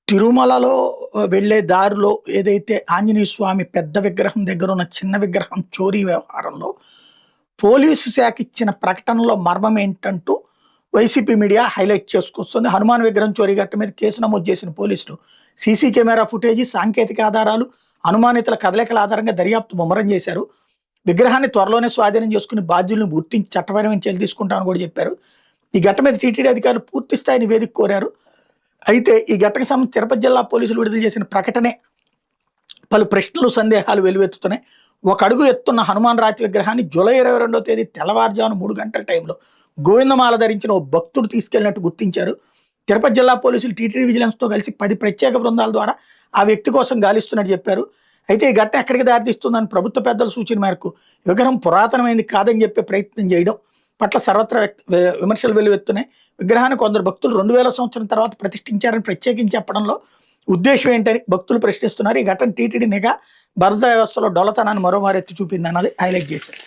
తిరుమలలో వెళ్ళే దారిలో ఏదైతే ఆంజనేయ స్వామి పెద్ద విగ్రహం దగ్గర ఉన్న చిన్న విగ్రహం చోరీ వ్యవహారంలో పోలీసు శాఖ ఇచ్చిన ప్రకటనలో మర్మం ఏంటంటూ వైసీపీ మీడియా హైలైట్ చేసుకొస్తుంది. హనుమాన్ విగ్రహం చోరీ ఘట్టం మీద కేసు నమోదు చేసిన పోలీసులు సీసీ కెమెరా ఫుటేజీ, సాంకేతిక ఆధారాలు, అనుమానితుల కదలికల ఆధారంగా దర్యాప్తు ముమ్మరం చేశారు. విగ్రహాన్ని త్వరలోనే స్వాధీనం చేసుకుని బాధ్యులను గుర్తించి చట్టపరమైన చర్యలు తీసుకుంటామని కూడా చెప్పారు. ఈ ఘట్టం మీద టీటీడీ అధికారులు పూర్తి స్థాయి నివేదిక కోరారు. అయితే ఈ ఘటనకు సంబంధించి తిరుపతి జిల్లా పోలీసులు విడుదల చేసిన ప్రకటనే పలు ప్రశ్నలు, సందేహాలు వెలువెత్తుతున్నాయి. ఒక అడుగు ఎత్తున్న హనుమాన్ రాతి విగ్రహాన్ని జూలై 22వ తేదీ తెల్లవారుజామున 3 గంటల టైంలో గోవిందమాల ధరించిన ఓ భక్తుడు తీసుకెళ్లినట్టు గుర్తించారు. తిరుపతి జిల్లా పోలీసులు టీటీడీ విజిలెన్స్తో కలిసి 10 ప్రత్యేక బృందాల ద్వారా ఆ వ్యక్తి కోసం గాలిస్తున్నట్టు చెప్పారు. అయితే ఈ ఘటన ఎక్కడికి దారితీస్తుందని ప్రభుత్వ పెద్దల సూచన మేరకు విగ్రహం పురాతనమైంది కాదని చెప్పే ప్రయత్నం చేయడం పట్ల సర్వత్రా విమర్శలు వెలువెత్తున్నాయి. విగ్రహాన్ని కొందరు భక్తులు 2000 సంవత్సరం తర్వాత ప్రతిష్ఠించారని ప్రత్యేకించి చెప్పడంలో ఉద్దేశం ఏంటని భక్తులు ప్రశ్నిస్తున్నారు. ఈ ఘటన టీటీడీ నిఘా భద్రతా వ్యవస్థలో డొల్లతనాన్ని మరోమారు ఎత్తి చూపిందన్నది హైలైట్ చేశారు.